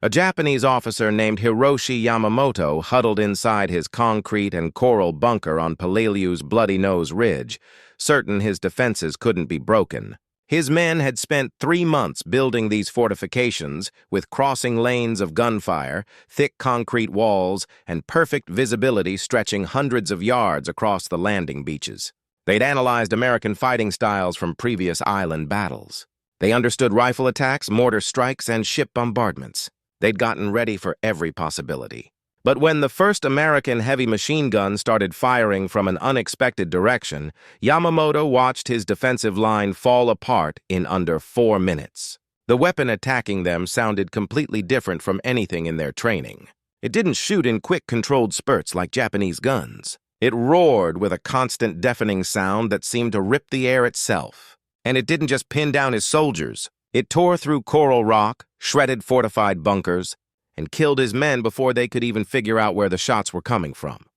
A Japanese officer named Hiroshi Yamamoto huddled inside his concrete and coral bunker on Palalu's Bloody Nose Ridge, certain his defenses couldn't be broken. His men had spent 3 months building these fortifications with crossing lanes of gunfire, thick concrete walls, and perfect visibility stretching hundreds of yards across the landing beaches. They'd analyzed American fighting styles from previous island battles. They understood rifle attacks, mortar strikes, and ship bombardments. They'd gotten ready for every possibility. But when the first American heavy machine gun started firing from an unexpected direction, Yamamoto watched his defensive line fall apart in under 4 minutes. The weapon attacking them sounded completely different from anything in their training. It didn't shoot in quick, controlled spurts like Japanese guns. It roared with a constant, deafening sound that seemed to rip the air itself. And it didn't just pin down his soldiers. It tore through coral rock, shredded fortified bunkers, and killed his men before they could even figure out where the shots were coming from.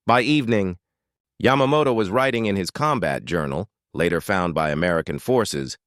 By evening, Yamamoto was writing in his combat journal, later found by American forces,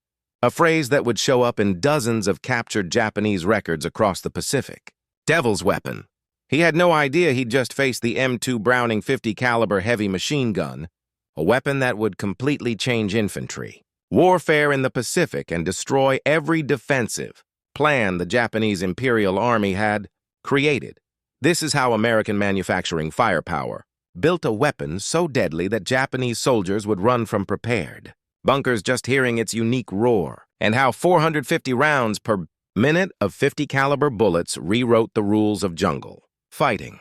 a phrase that would show up in dozens of captured Japanese records across the Pacific. Devil's weapon. He had no idea he'd just faced the M2 Browning 50 caliber heavy machine gun, a weapon that would completely change infantry, warfare in the Pacific, and destroy every defensive plan the Japanese Imperial Army had created. This is how American manufacturing firepower built a weapon so deadly that Japanese soldiers would run from prepared bunkers just hearing its unique roar, and how 450 rounds per minute of 50 caliber bullets rewrote the rules of jungle fighting.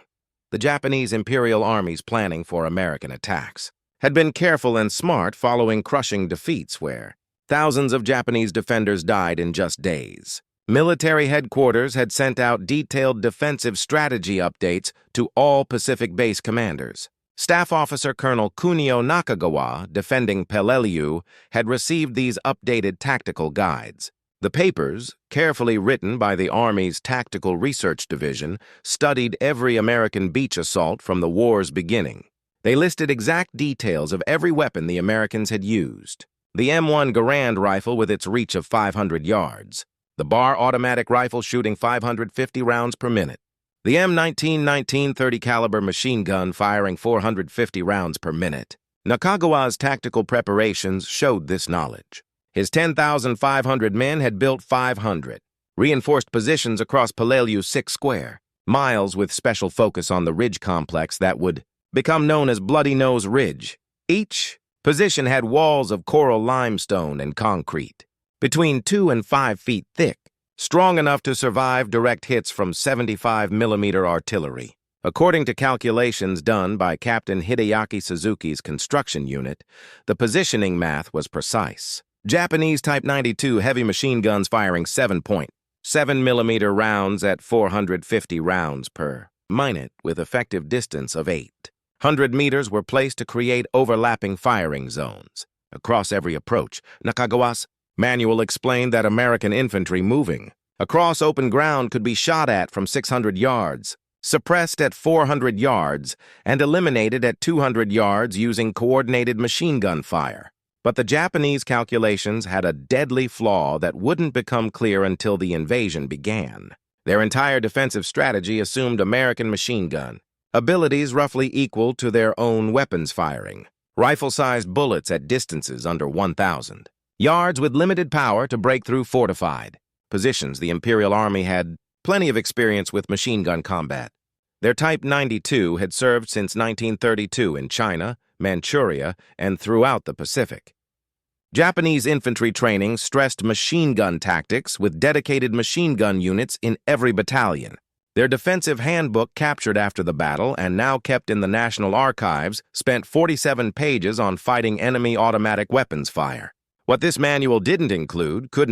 The Japanese Imperial Army's planning for American attacks had been careful and smart, following crushing defeats where thousands of Japanese defenders died in just days. Military headquarters had sent out detailed defensive strategy updates to all Pacific Base commanders. Staff Officer Colonel Kunio Nakagawa, defending Peleliu, had received these updated tactical guides. The papers, carefully written by the Army's Tactical Research Division, studied every American beach assault from the war's beginning. They listed exact details of every weapon the Americans had used. The M1 Garand rifle with its reach of 500 yards. The Bar automatic rifle shooting 550 rounds per minute. The M19 30 caliber machine gun firing 450 rounds per minute. Nakagawa's tactical preparations showed this knowledge. His 10,500 men had built 500 reinforced positions across Palalu's 6 square miles with special focus on the ridge complex that would become known as Bloody Nose Ridge. Each position had walls of coral limestone and concrete, between 2 and 5 feet thick, strong enough to survive direct hits from 75mm artillery. According to calculations done by Captain Hideaki Suzuki's construction unit, the positioning math was precise. Japanese Type 92 heavy machine guns firing 7.7mm rounds at 450 rounds per minute with effective distance of 800 meters were placed to create overlapping firing zones. Across every approach, Nakagawa's manual explained that American infantry moving across open ground could be shot at from 600 yards, suppressed at 400 yards, and eliminated at 200 yards using coordinated machine gun fire. But the Japanese calculations had a deadly flaw that wouldn't become clear until the invasion began. Their entire defensive strategy assumed American machine gun abilities roughly equal to their own weapons firing, rifle-sized bullets at distances under 1,000 yards with limited power to break through fortified positions. The Imperial Army had plenty of experience with machine gun combat. Their Type 92 had served since 1932 in China, Manchuria, and throughout the Pacific. Japanese infantry training stressed machine gun tactics with dedicated machine gun units in every battalion. Their defensive handbook, captured after the battle and now kept in the National Archives, spent 47 pages on fighting enemy automatic weapons fire. What this manual couldn't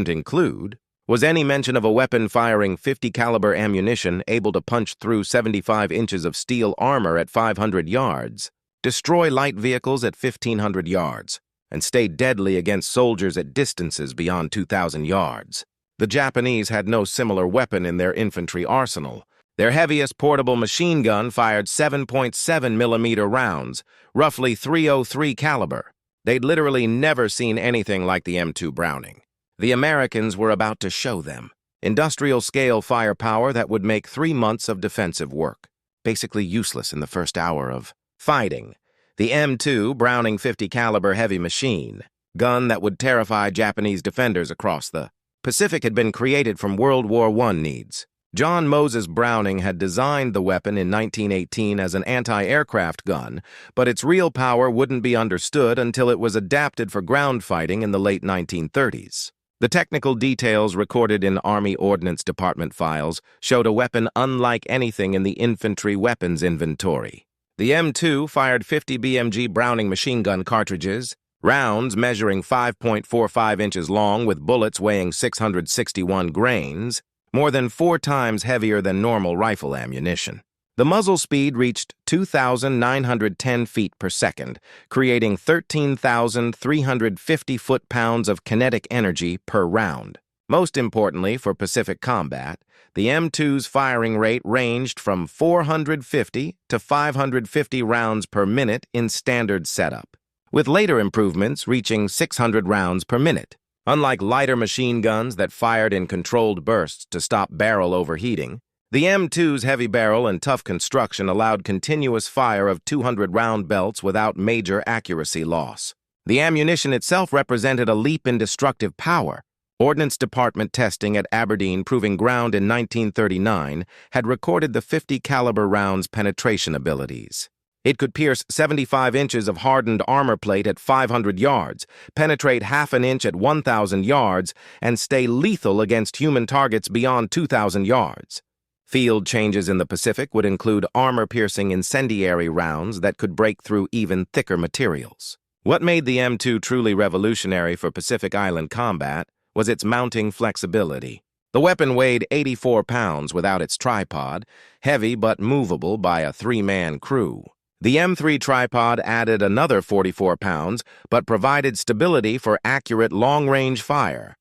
include, was any mention of a weapon firing 50 caliber ammunition able to punch through 75 inches of steel armor at 500 yards, destroy light vehicles at 1,500 yards, and stay deadly against soldiers at distances beyond 2,000 yards. The Japanese had no similar weapon in their infantry arsenal. Their heaviest portable machine gun fired 7.7mm rounds, roughly .303 caliber. They'd literally never seen anything like the M2 Browning. The Americans were about to show them. Industrial-scale firepower that would make 3 months of defensive work, basically useless in the first hour of fighting. The M2 Browning 50 caliber heavy machine gun that would terrify Japanese defenders across the Pacific had been created from World War I needs. John Moses Browning had designed the weapon in 1918 as an anti-aircraft gun, but its real power wouldn't be understood until it was adapted for ground fighting in the late 1930s. The technical details recorded in Army Ordnance Department files showed a weapon unlike anything in the infantry weapons inventory. The M2 fired 50 BMG Browning machine gun cartridges, rounds measuring 5.45 inches long with bullets weighing 661 grains, more than 4 times heavier than normal rifle ammunition. The muzzle speed reached 2,910 feet per second, creating 13,350 foot-pounds of kinetic energy per round. Most importantly for Pacific combat, the M2's firing rate ranged from 450 to 550 rounds per minute in standard setup, with later improvements reaching 600 rounds per minute. Unlike lighter machine guns that fired in controlled bursts to stop barrel overheating, the M2's heavy barrel and tough construction allowed continuous fire of 200-round belts without major accuracy loss. The ammunition itself represented a leap in destructive power. Ordnance Department testing at Aberdeen, proving ground in 1939, had recorded the 50 caliber round's penetration abilities. It could pierce 75 inches of hardened armor plate at 500 yards, penetrate half an inch at 1,000 yards, and stay lethal against human targets beyond 2,000 yards. Field changes in the Pacific would include armor-piercing incendiary rounds that could break through even thicker materials. What made the M2 truly revolutionary for Pacific Island combat was its mounting flexibility. The weapon weighed 84 pounds without its tripod, heavy but movable by a 3-man crew. The M3 tripod added another 44 pounds, but provided stability for accurate long-range fire.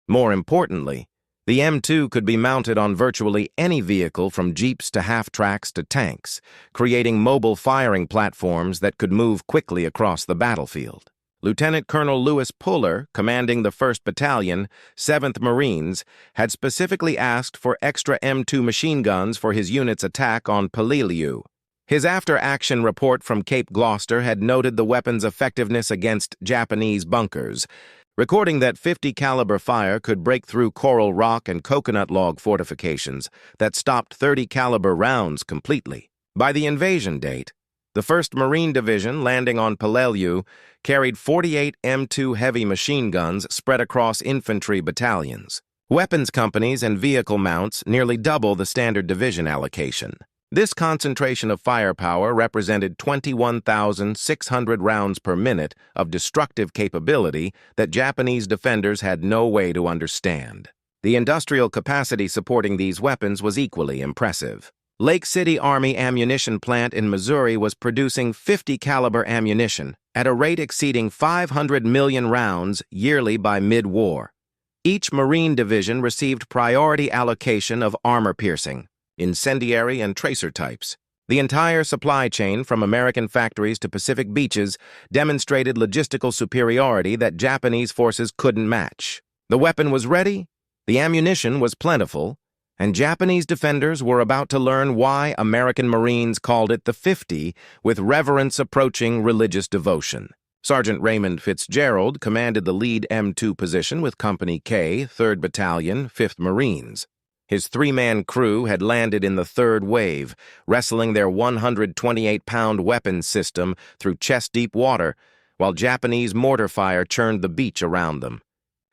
More importantly, the M2 could be mounted on virtually any vehicle from jeeps to half-tracks to tanks, creating mobile firing platforms that could move quickly across the battlefield. Lieutenant Colonel Lewis Puller, commanding the 1st Battalion, 7th Marines, had specifically asked for extra M2 machine guns for his unit's attack on Peleliu. His after-action report from Cape Gloucester had noted the weapon's effectiveness against Japanese bunkers, recording that 50 caliber fire could break through coral rock and coconut log fortifications that stopped 30 caliber rounds completely. By the invasion date, the 1st Marine Division, landing on Peleliu, carried 48 M2 heavy machine guns spread across infantry battalions. Weapons companies and vehicle mounts nearly double the standard division allocation. This concentration of firepower represented 21,600 rounds per minute of destructive capability that Japanese defenders had no way to understand. The industrial capacity supporting these weapons was equally impressive. Lake City Army Ammunition Plant in Missouri was producing 50 caliber ammunition at a rate exceeding 500 million rounds yearly by mid-war. Each Marine Division received priority allocation of armor-piercing, incendiary, and tracer types. The entire supply chain from American factories to Pacific beaches demonstrated logistical superiority that Japanese forces couldn't match. The weapon was ready, the ammunition was plentiful, and Japanese defenders were about to learn why American Marines called it the 50 with reverence approaching religious devotion. Sergeant Raymond Fitzgerald commanded the lead M2 position with Company K, 3rd Battalion, 5th Marines. His 3-man crew had landed in the 3rd wave, wrestling their 128-pound weapons system through chest-deep water, while Japanese mortar fire churned the beach around them.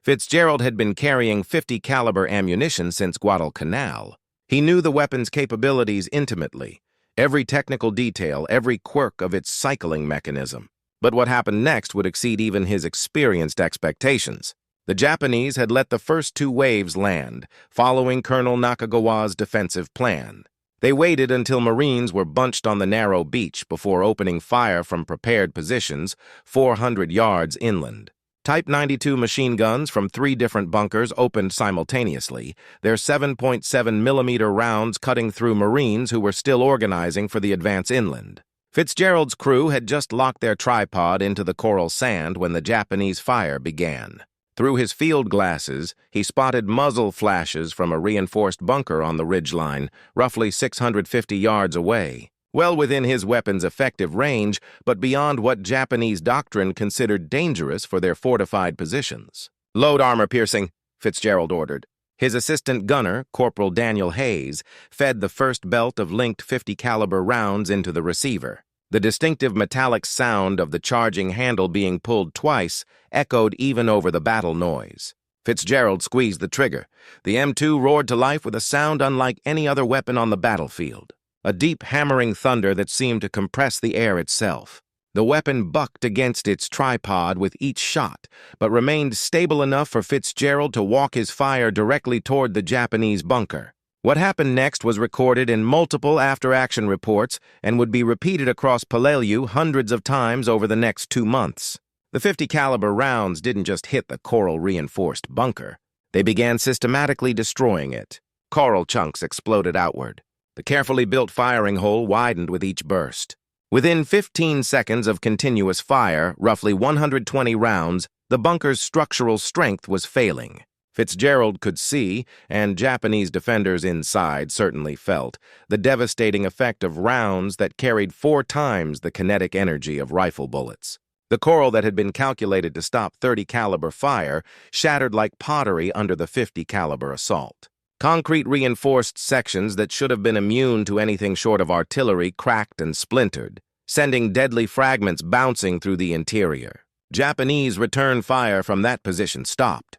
Fitzgerald had been carrying 50 caliber ammunition since Guadalcanal. He knew the weapon's capabilities intimately, every technical detail, every quirk of its cycling mechanism. But what happened next would exceed even his experienced expectations. The Japanese had let the first 2 waves land, following Colonel Nakagawa's defensive plan. They waited until Marines were bunched on the narrow beach before opening fire from prepared positions 400 yards inland. Type 92 machine guns from 3 different bunkers opened simultaneously, their 7.7mm rounds cutting through Marines who were still organizing for the advance inland. Fitzgerald's crew had just locked their tripod into the coral sand when the Japanese fire began. Through his field glasses, he spotted muzzle flashes from a reinforced bunker on the ridgeline, roughly 650 yards away. Well within his weapon's effective range, but beyond what Japanese doctrine considered dangerous for their fortified positions. "Load armor-piercing," Fitzgerald ordered. His assistant gunner, Corporal Daniel Hayes, fed the first belt of linked 50-caliber rounds into the receiver. The distinctive metallic sound of the charging handle being pulled twice echoed even over the battle noise. Fitzgerald squeezed the trigger. The M2 roared to life with a sound unlike any other weapon on the battlefield. A deep hammering thunder that seemed to compress the air itself. The weapon bucked against its tripod with each shot, but remained stable enough for Fitzgerald to walk his fire directly toward the Japanese bunker. What happened next was recorded in multiple after-action reports and would be repeated across Palaleu hundreds of times over the next 2 months. The 50-caliber rounds didn't just hit the coral-reinforced bunker. They began systematically destroying it. Coral chunks exploded outward. The carefully built firing hole widened with each burst. Within 15 seconds of continuous fire, roughly 120 rounds, the bunker's structural strength was failing. Fitzgerald could see, and Japanese defenders inside certainly felt, the devastating effect of rounds that carried 4 times the kinetic energy of rifle bullets. The coral that had been calculated to stop 30-caliber fire shattered like pottery under the 50-caliber assault. Concrete reinforced sections that should have been immune to anything short of artillery cracked and splintered, sending deadly fragments bouncing through the interior. Japanese return fire from that position stopped.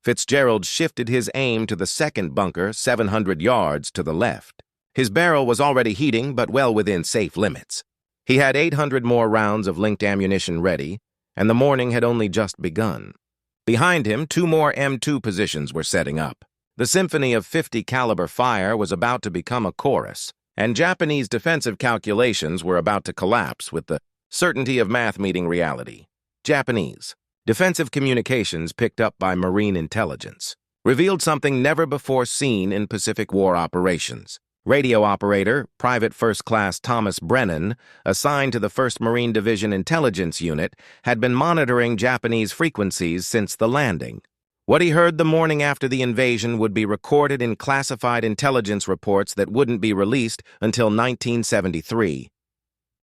Fitzgerald shifted his aim to the second bunker 700 yards to the left. His barrel was already heating, but well within safe limits. He had 800 more rounds of linked ammunition ready, and the morning had only just begun. Behind him, 2 more M2 positions were setting up. The symphony of 50-caliber fire was about to become a chorus, and Japanese defensive calculations were about to collapse with the certainty of math meeting reality. Japanese defensive communications picked up by Marine intelligence revealed something never before seen in Pacific War operations. Radio operator, Private First Class Thomas Brennan, assigned to the 1st Marine Division Intelligence Unit, had been monitoring Japanese frequencies since the landing. What he heard the morning after the invasion would be recorded in classified intelligence reports that wouldn't be released until 1973.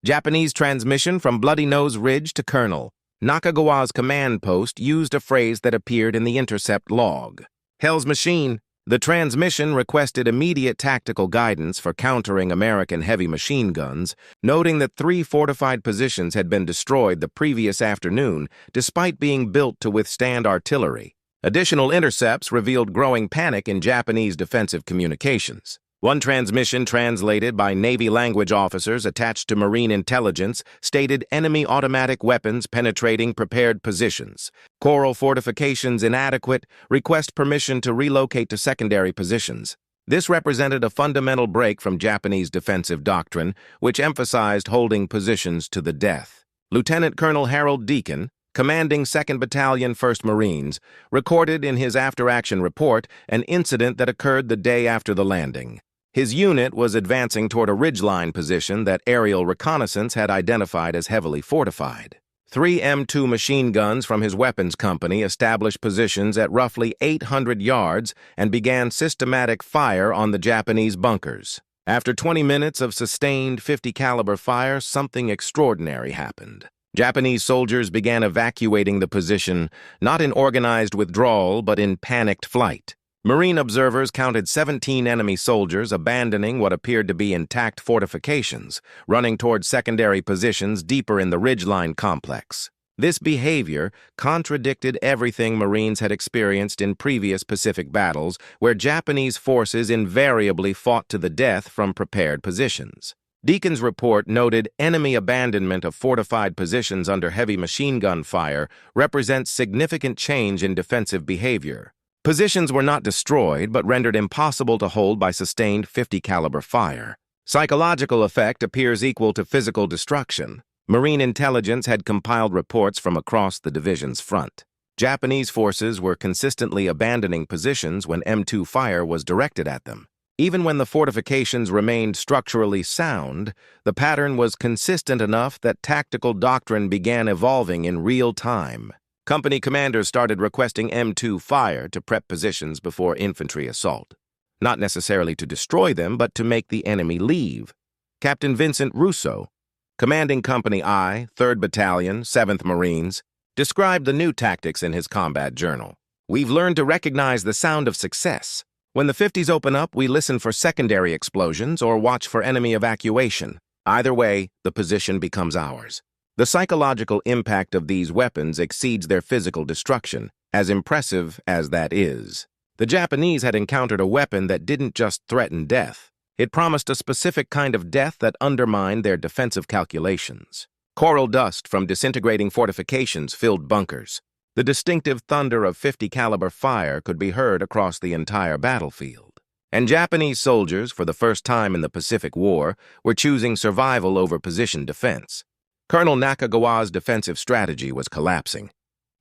Japanese transmission from Bloody Nose Ridge to Colonel. Nakagawa's command post used a phrase that appeared in the intercept log. "Hell's machine." The transmission requested immediate tactical guidance for countering American heavy machine guns, noting that 3 fortified positions had been destroyed the previous afternoon, despite being built to withstand artillery. Additional intercepts revealed growing panic in Japanese defensive communications. One transmission translated by Navy language officers attached to Marine intelligence stated enemy automatic weapons penetrating prepared positions. Coral fortifications inadequate. Request permission to relocate to secondary positions. This represented a fundamental break from Japanese defensive doctrine, which emphasized holding positions to the death. Lieutenant Colonel Harold Deacon, commanding 2nd Battalion 1st Marines, recorded in his after-action report an incident that occurred the day after the landing. His unit was advancing toward a ridgeline position that aerial reconnaissance had identified as heavily fortified. 3 M2 machine guns from his weapons company established positions at roughly 800 yards and began systematic fire on the Japanese bunkers. After 20 minutes of sustained 50-caliber fire, something extraordinary happened. Japanese soldiers began evacuating the position, not in organized withdrawal, but in panicked flight. Marine observers counted 17 enemy soldiers abandoning what appeared to be intact fortifications, running toward secondary positions deeper in the ridgeline complex. This behavior contradicted everything Marines had experienced in previous Pacific battles, where Japanese forces invariably fought to the death from prepared positions. Deacon's report noted enemy abandonment of fortified positions under heavy machine gun fire represents significant change in defensive behavior. Positions were not destroyed, but rendered impossible to hold by sustained 50-caliber fire. Psychological effect appears equal to physical destruction. Marine intelligence had compiled reports from across the division's front. Japanese forces were consistently abandoning positions when M2 fire was directed at them. Even when the fortifications remained structurally sound, the pattern was consistent enough that tactical doctrine began evolving in real time. Company commanders started requesting M2 fire to prep positions before infantry assault. Not necessarily to destroy them, but to make the enemy leave. Captain Vincent Russo, commanding Company I, 3rd Battalion, 7th Marines, described the new tactics in his combat journal. "We've learned to recognize the sound of success. When the 50s open up, we listen for secondary explosions or watch for enemy evacuation. Either way, the position becomes ours." The psychological impact of these weapons exceeds their physical destruction, as impressive as that is. The Japanese had encountered a weapon that didn't just threaten death. It promised a specific kind of death that undermined their defensive calculations. Coral dust from disintegrating fortifications filled bunkers. The distinctive thunder of 50 caliber fire could be heard across the entire battlefield. And Japanese soldiers, for the first time in the Pacific War, were choosing survival over position defense. Colonel Nakagawa's defensive strategy was collapsing,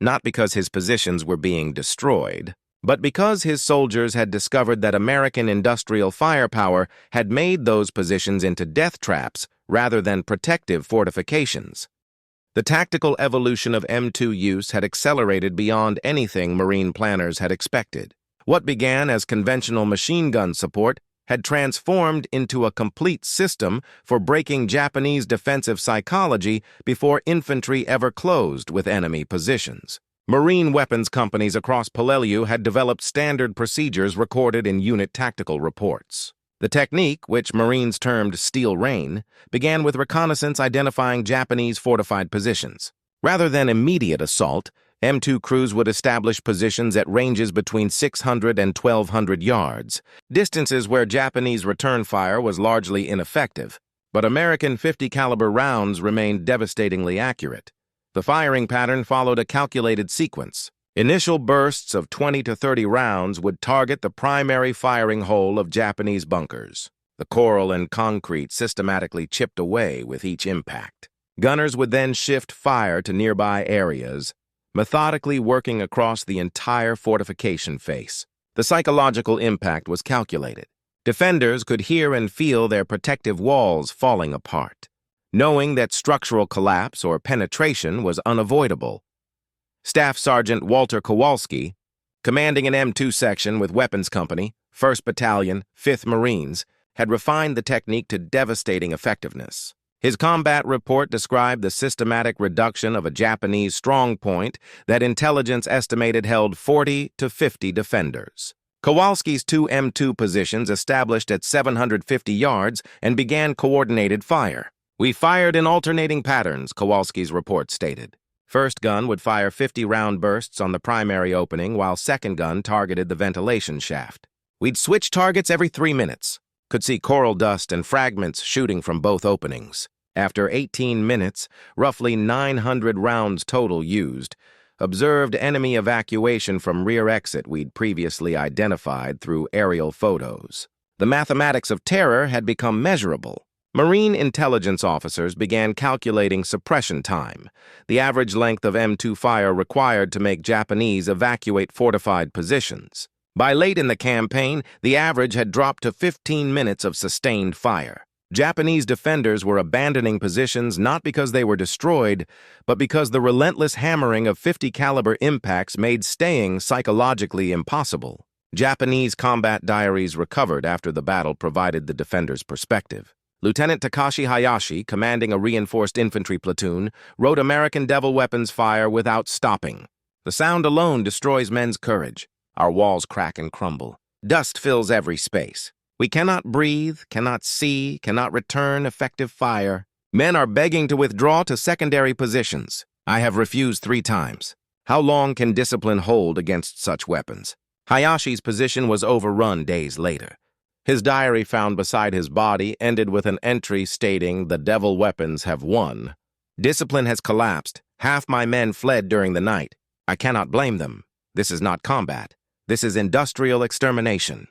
not because his positions were being destroyed, but because his soldiers had discovered that American industrial firepower had made those positions into death traps rather than protective fortifications. The tactical evolution of M2 use had accelerated beyond anything Marine planners had expected. What began as conventional machine gun support had transformed into a complete system for breaking Japanese defensive psychology before infantry ever closed with enemy positions. Marine weapons companies across Peleliu had developed standard procedures recorded in unit tactical reports. The technique, which Marines termed steel rain, began with reconnaissance identifying Japanese fortified positions. Rather than immediate assault, M2 crews would establish positions at ranges between 600 and 1,200 yards, distances where Japanese return fire was largely ineffective, but American 50 caliber rounds remained devastatingly accurate. The firing pattern followed a calculated sequence. Initial bursts of 20 to 30 rounds would target the primary firing hole of Japanese bunkers. The coral and concrete systematically chipped away with each impact. Gunners would then shift fire to nearby areas, methodically working across the entire fortification face. The psychological impact was calculated. Defenders could hear and feel their protective walls falling apart, knowing that structural collapse or penetration was unavoidable. Staff Sergeant Walter Kowalski, commanding an M2 section with Weapons Company, 1st Battalion, 5th Marines, had refined the technique to devastating effectiveness. His combat report described the systematic reduction of a Japanese strong point that intelligence estimated held 40 to 50 defenders. Kowalski's two M2 positions established at 750 yards and began coordinated fire. "We fired in alternating patterns," Kowalski's report stated. First gun would fire 50-round bursts on the primary opening while second gun targeted the ventilation shaft. "We'd switch targets every 3 minutes. Could see coral dust and fragments shooting from both openings. After 18 minutes, roughly 900 rounds total used. Observed enemy evacuation from rear exit we'd previously identified through aerial photos. The mathematics of terror had become measurable. Marine intelligence officers began calculating suppression time, the average length of M2 fire required to make Japanese evacuate fortified positions. By late in the campaign, the average had dropped to 15 minutes of sustained fire. Japanese defenders were abandoning positions not because they were destroyed, but because the relentless hammering of 50 caliber impacts made staying psychologically impossible. Japanese combat diaries recovered after the battle provided the defenders' perspective. Lieutenant Takashi Hayashi, commanding a reinforced infantry platoon, wrote American Devil weapons fire without stopping. "The sound alone destroys men's courage. Our walls crack and crumble. Dust fills every space. We cannot breathe, cannot see, cannot return effective fire. Men are begging to withdraw to secondary positions. I have refused 3 times. How long can discipline hold against such weapons?" Hayashi's position was overrun days later. His diary found beside his body ended with an entry stating, "The Devil weapons have won. Discipline has collapsed. Half my men fled during the night. I cannot blame them. This is not combat. This is industrial extermination."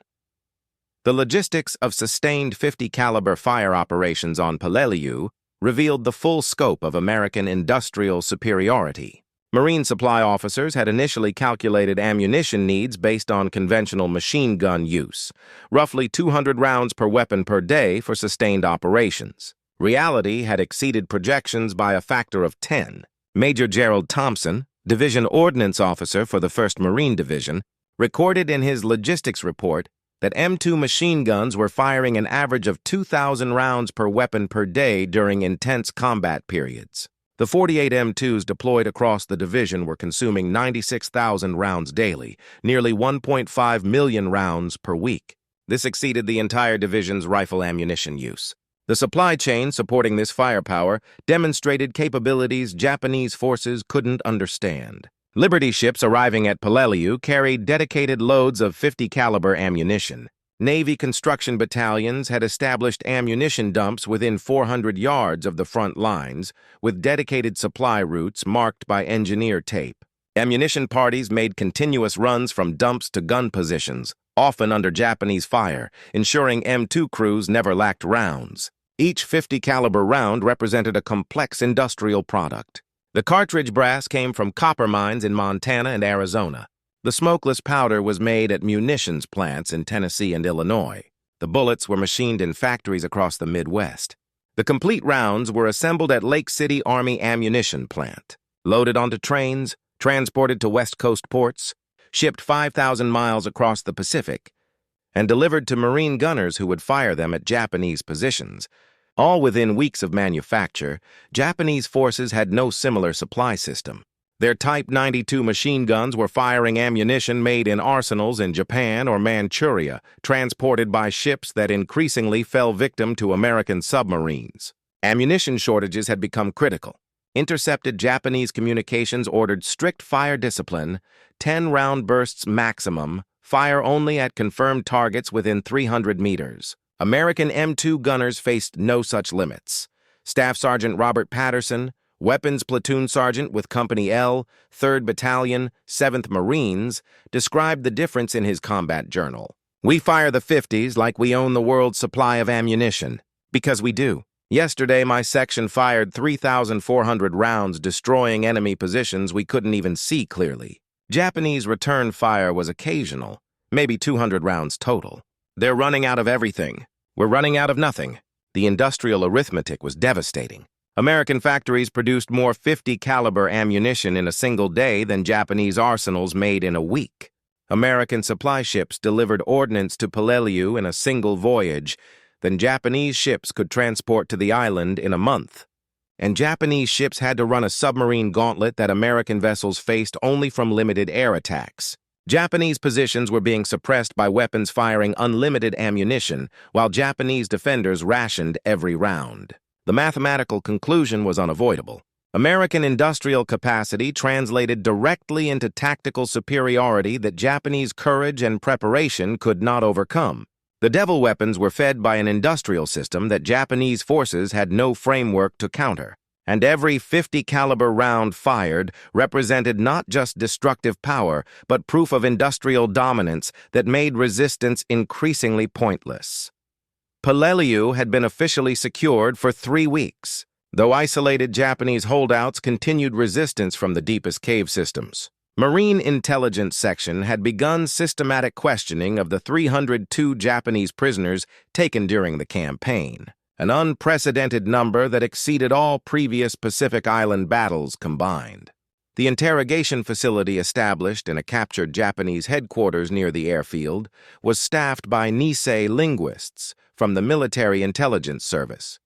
The logistics of sustained 50 caliber fire operations on Peleliu revealed the full scope of American industrial superiority. Marine supply officers had initially calculated ammunition needs based on conventional machine gun use, roughly 200 rounds per weapon per day for sustained operations. Reality had exceeded projections by a factor of 10. Major Gerald Thompson, Division Ordnance Officer for the 1st Marine Division, recorded in his logistics report that M2 machine guns were firing an average of 2,000 rounds per weapon per day during intense combat periods. The 48 M2s deployed across the division were consuming 96,000 rounds daily, nearly 1.5 million rounds per week. This exceeded the entire division's rifle ammunition use. The supply chain supporting this firepower demonstrated capabilities Japanese forces couldn't understand. Liberty ships arriving at Peleliu carried dedicated loads of 50 caliber ammunition. Navy construction battalions had established ammunition dumps within 400 yards of the front lines, with dedicated supply routes marked by engineer tape. Ammunition parties made continuous runs from dumps to gun positions, often under Japanese fire, ensuring M2 crews never lacked rounds. Each 50 caliber round represented a complex industrial product. The cartridge brass came from copper mines in Montana and Arizona. The smokeless powder was made at munitions plants in Tennessee and Illinois. The bullets were machined in factories across the Midwest. The complete rounds were assembled at Lake City Army Ammunition Plant, loaded onto trains, transported to West Coast ports, shipped 5,000 miles across the Pacific, and delivered to Marine gunners who would fire them at Japanese positions. All within weeks of manufacture, Japanese forces had no similar supply system. Their Type 92 machine guns were firing ammunition made in arsenals in Japan or Manchuria, transported by ships that increasingly fell victim to American submarines. Ammunition shortages had become critical. Intercepted Japanese communications ordered strict fire discipline, 10-round bursts maximum, fire only at confirmed targets within 300 meters. American M2 gunners faced no such limits. Staff Sergeant Robert Patterson, Weapons Platoon Sergeant with Company L, 3rd Battalion, 7th Marines, described the difference in his combat journal. "We fire the 50s like we own the world's supply of ammunition. Because we do. Yesterday, my section fired 3,400 rounds, destroying enemy positions we couldn't even see clearly. Japanese return fire was occasional, maybe 200 rounds total. They're running out of everything. We're running out of nothing." The industrial arithmetic was devastating. American factories produced more 50 caliber ammunition in a single day than Japanese arsenals made in a week. American supply ships delivered ordnance to Peleliu in a single voyage than Japanese ships could transport to the island in a month. And Japanese ships had to run a submarine gauntlet that American vessels faced only from limited air attacks. Japanese positions were being suppressed by weapons firing unlimited ammunition, while Japanese defenders rationed every round. The mathematical conclusion was unavoidable. American industrial capacity translated directly into tactical superiority that Japanese courage and preparation could not overcome. The devil weapons were fed by an industrial system that Japanese forces had no framework to counter. And every 50 caliber round fired represented not just destructive power, but proof of industrial dominance that made resistance increasingly pointless. Peleliu had been officially secured for 3 weeks, though isolated Japanese holdouts continued resistance from the deepest cave systems. Marine Intelligence Section had begun systematic questioning of the 302 Japanese prisoners taken during the campaign, an unprecedented number that exceeded all previous Pacific Island battles combined. The interrogation facility established in a captured Japanese headquarters near the airfield was staffed by Nisei linguists from the Military Intelligence Service.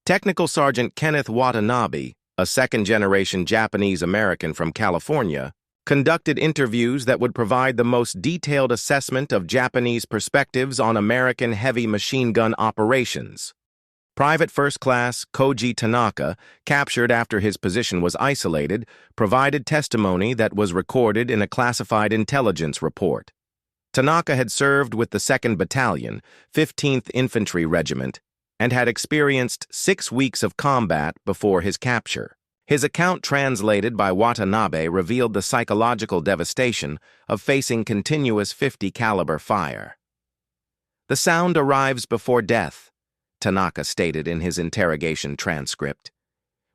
Technical Sergeant Kenneth Watanabe, a second-generation Japanese-American from California, conducted interviews that would provide the most detailed assessment of Japanese perspectives on American heavy machine gun operations. Private First Class Koji Tanaka, captured after his position was isolated, provided testimony that was recorded in a classified intelligence report. Tanaka had served with the 2nd Battalion, 15th Infantry Regiment, and had experienced 6 weeks of combat before his capture. His account translated by Watanabe revealed the psychological devastation of facing continuous 50 caliber fire. "The sound arrives before death," Tanaka stated in his interrogation transcript.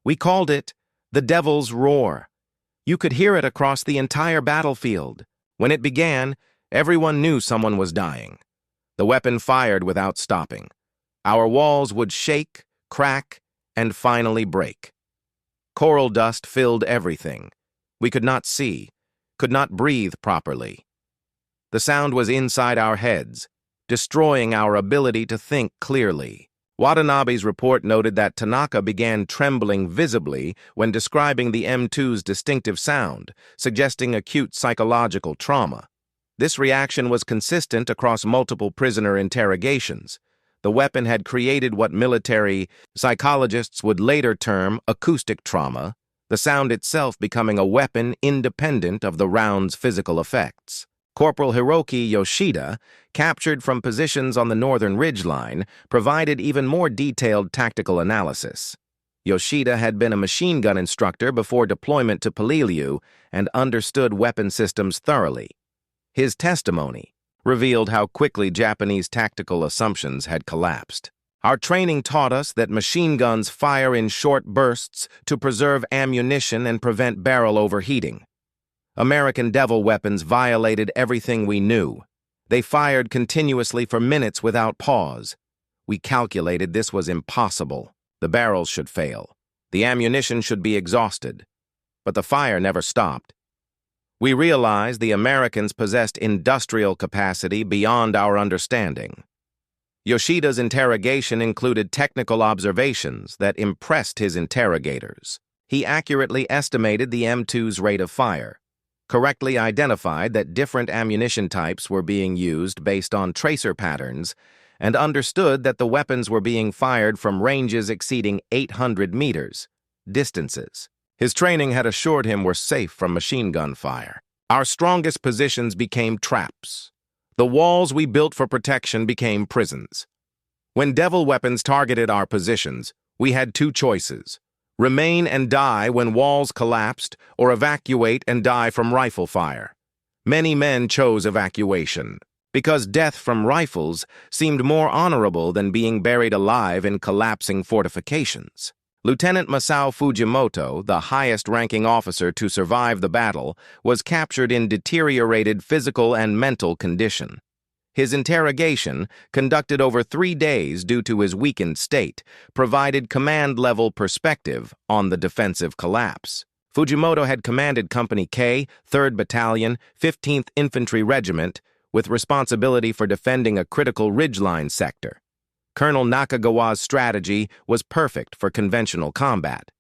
"We called it the Devil's Roar. You could hear it across the entire battlefield. When it began, everyone knew someone was dying. The weapon fired without stopping. Our walls would shake, crack, and finally break. Coral dust filled everything. We could not see, could not breathe properly. The sound was inside our heads, destroying our ability to think clearly. Watanabe's report noted that Tanaka began trembling visibly when describing the M2's distinctive sound, suggesting acute psychological trauma. This reaction was consistent across multiple prisoner interrogations. The weapon had created what military psychologists would later term acoustic trauma, the sound itself becoming a weapon independent of the round's physical effects. Corporal Hiroki Yoshida, captured from positions on the northern ridgeline, provided even more detailed tactical analysis. Yoshida had been a machine gun instructor before deployment to Peleliu and understood weapon systems thoroughly. His testimony revealed how quickly Japanese tactical assumptions had collapsed. Our training taught us that machine guns fire in short bursts to preserve ammunition and prevent barrel overheating. American Devil weapons violated everything we knew. They fired continuously for minutes without pause. We calculated this was impossible. The barrels should fail. The ammunition should be exhausted. But the fire never stopped. We realized the Americans possessed industrial capacity beyond our understanding. Yoshida's interrogation included technical observations that impressed his interrogators. He accurately estimated the M2's rate of fire, correctly identified that different ammunition types were being used based on tracer patterns, and understood that the weapons were being fired from ranges exceeding 800 meters, distances his training had assured him were safe from machine gun fire. Our strongest positions became traps. The walls we built for protection became prisons. When Devil weapons targeted our positions, we had two choices: remain and die when walls collapsed, or evacuate and die from rifle fire. Many men chose evacuation, because death from rifles seemed more honorable than being buried alive in collapsing fortifications. Lieutenant Masao Fujimoto, the highest-ranking officer to survive the battle, was captured in deteriorated physical and mental condition. His interrogation, conducted over 3 days due to his weakened state, provided command-level perspective on the defensive collapse. Fujimoto had commanded Company K, 3rd Battalion, 15th Infantry Regiment, with responsibility for defending a critical ridgeline sector. Colonel Nakagawa's strategy was perfect for conventional combat.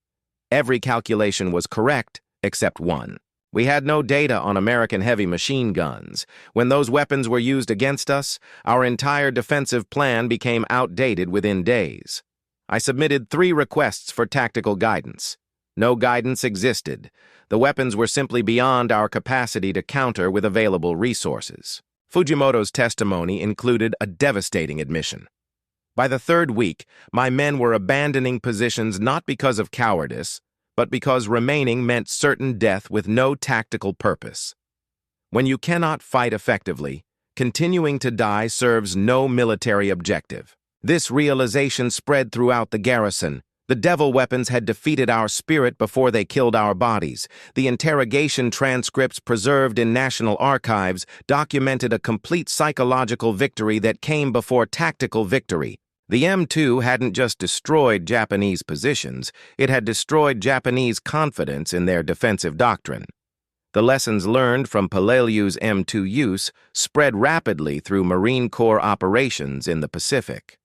Every calculation was correct, except one. We had no data on American heavy machine guns. When those weapons were used against us, our entire defensive plan became outdated within days. I submitted 3 requests for tactical guidance. No guidance existed. The weapons were simply beyond our capacity to counter with available resources. Fujimoto's testimony included a devastating admission. By the 3rd week, my men were abandoning positions not because of cowardice, but because remaining meant certain death with no tactical purpose. When you cannot fight effectively, continuing to die serves no military objective. This realization spread throughout the garrison. The Devil weapons had defeated our spirit before they killed our bodies. The interrogation transcripts preserved in National Archives documented a complete psychological victory that came before tactical victory. The M2 hadn't just destroyed Japanese positions, it had destroyed Japanese confidence in their defensive doctrine. The lessons learned from Peleliu's M2 use spread rapidly through Marine Corps operations in the Pacific.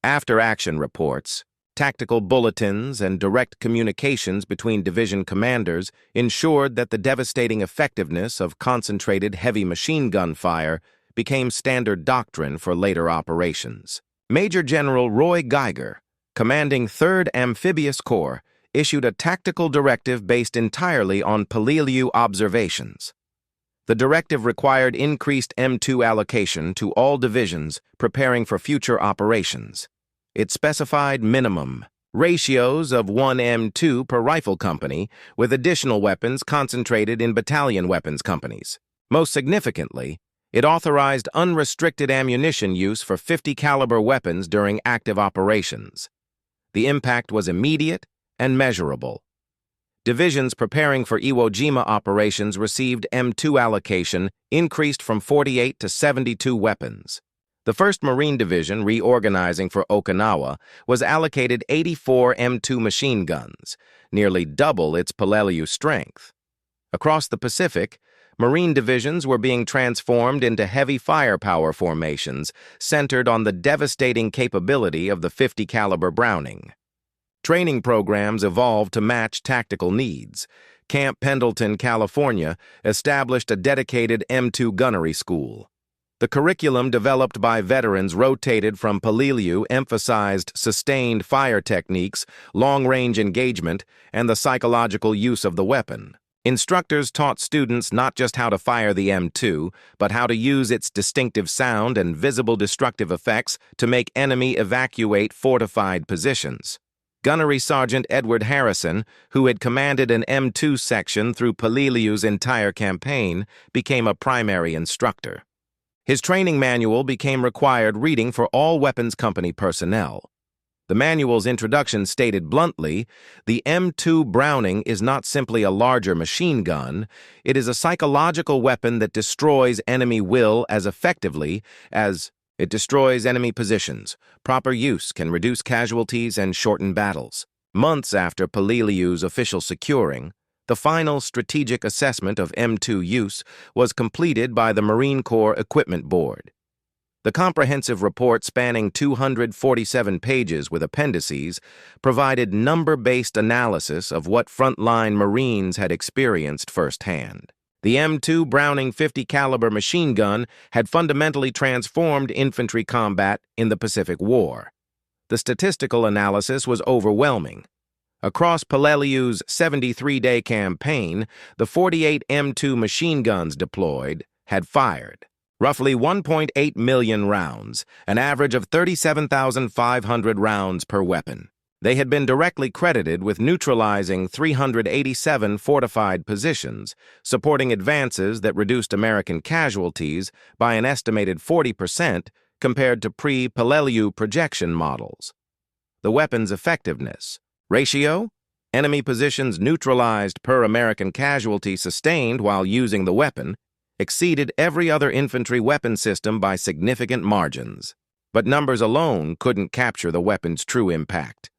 After-action reports, tactical bulletins, and direct communications between division commanders ensured that the devastating effectiveness of concentrated heavy machine gun fire became standard doctrine for later operations. Major General Roy Geiger, commanding 3rd Amphibious Corps, issued a tactical directive based entirely on Peleliu observations. The directive required increased M2 allocation to all divisions preparing for future operations. It specified minimum ratios of 1 M2 per rifle company, with additional weapons concentrated in battalion weapons companies. Most significantly, it authorized unrestricted ammunition use for 50 caliber weapons during active operations. The impact was immediate and measurable. Divisions preparing for Iwo Jima operations received M2 allocation increased from 48 to 72 weapons. The 1st Marine Division, reorganizing for Okinawa, was allocated 84 M2 machine guns, nearly double its Peleliu strength. Across the Pacific, Marine divisions were being transformed into heavy firepower formations centered on the devastating capability of the 50 caliber Browning. Training programs evolved to match tactical needs. Camp Pendleton, California, established a dedicated M2 gunnery school. The curriculum developed by veterans rotated from Peleliu emphasized sustained fire techniques, long-range engagement, and the psychological use of the weapon. Instructors taught students not just how to fire the M2, but how to use its distinctive sound and visible destructive effects to make enemy evacuate fortified positions. Gunnery Sergeant Edward Harrison, who had commanded an M2 section through Peleliu's entire campaign, became a primary instructor. His training manual became required reading for all weapons company personnel. The manual's introduction stated bluntly, the M2 Browning is not simply a larger machine gun, it is a psychological weapon that destroys enemy will as effectively as it destroys enemy positions. Proper use can reduce casualties and shorten battles. Months after Peleliu's official securing, the final strategic assessment of M2 use was completed by the Marine Corps Equipment Board. The comprehensive report, spanning 247 pages with appendices, provided number-based analysis of what frontline Marines had experienced firsthand. The M2 Browning 50 caliber machine gun had fundamentally transformed infantry combat in the Pacific War. The statistical analysis was overwhelming. Across Peleliu's 73-day campaign, the 48 M2 machine guns deployed had fired roughly 1.8 million rounds, an average of 37,500 rounds per weapon. They had been directly credited with neutralizing 387 fortified positions, supporting advances that reduced American casualties by an estimated 40% compared to pre-Peleliu projection models. The weapon's effectiveness ratio: enemy positions neutralized per American casualty sustained while using the weapon, exceeded every other infantry weapon system by significant margins. But numbers alone couldn't capture the weapon's true impact.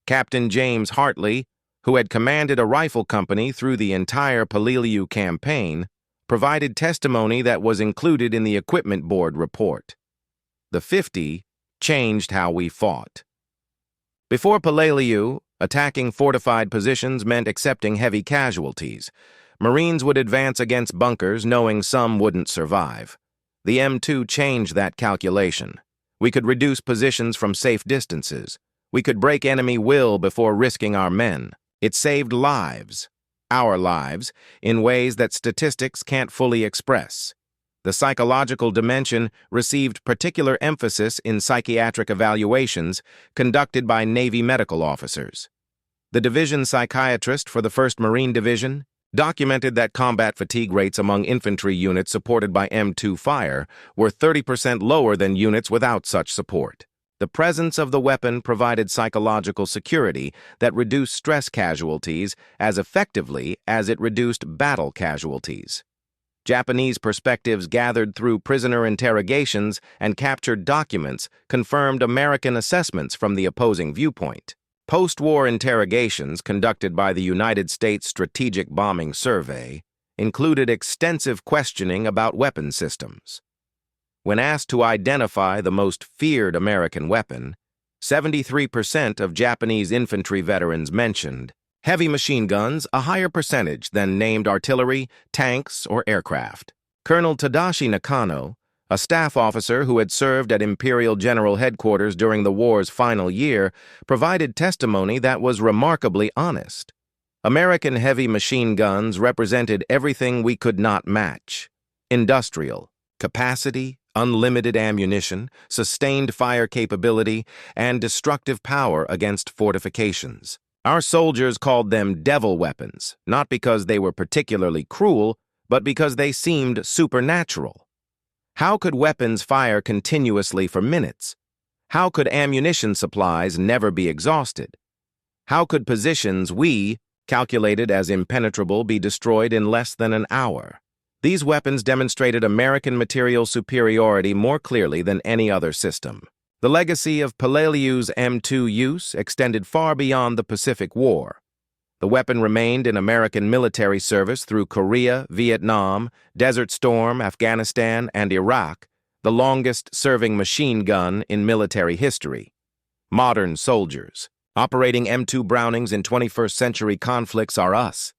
Captain James Hartley, who had commanded a rifle company through the entire Peleliu campaign, provided testimony that was included in the Equipment Board report. The 50 changed how we fought. Before Peleliu, attacking fortified positions meant accepting heavy casualties. Marines would advance against bunkers knowing some wouldn't survive. The M2 changed that calculation. We could reduce positions from safe distances. We could break enemy will before risking our men. It saved lives, our lives, in ways that statistics can't fully express. The psychological dimension received particular emphasis in psychiatric evaluations conducted by Navy medical officers. The division psychiatrist for the 1st Marine Division documented that combat fatigue rates among infantry units supported by M2 fire were 30% lower than units without such support. The presence of the weapon provided psychological security that reduced stress casualties as effectively as it reduced battle casualties. Japanese perspectives gathered through prisoner interrogations and captured documents confirmed American assessments from the opposing viewpoint. Post-war interrogations conducted by the United States Strategic Bombing Survey included extensive questioning about weapon systems. When asked to identify the most feared American weapon, 73% of Japanese infantry veterans mentioned heavy machine guns, a higher percentage than named artillery, tanks, or aircraft. Colonel Tadashi Nakano, a staff officer who had served at Imperial General Headquarters during the war's final year, provided testimony that was remarkably honest. American heavy machine guns represented everything we could not match: industrial capacity, unlimited ammunition, sustained fire capability, and destructive power against fortifications. Our soldiers called them devil weapons, not because they were particularly cruel, but because they seemed supernatural. How could weapons fire continuously for minutes? How could ammunition supplies never be exhausted? How could positions we calculated as impenetrable be destroyed in less than an hour? These weapons demonstrated American material superiority more clearly than any other system. The legacy of Peleliu's M2 use extended far beyond the Pacific War. The weapon remained in American military service through Korea, Vietnam, Desert Storm, Afghanistan, and Iraq, the longest-serving machine gun in military history. Modern soldiers, operating M2 Brownings in 21st-century conflicts are us.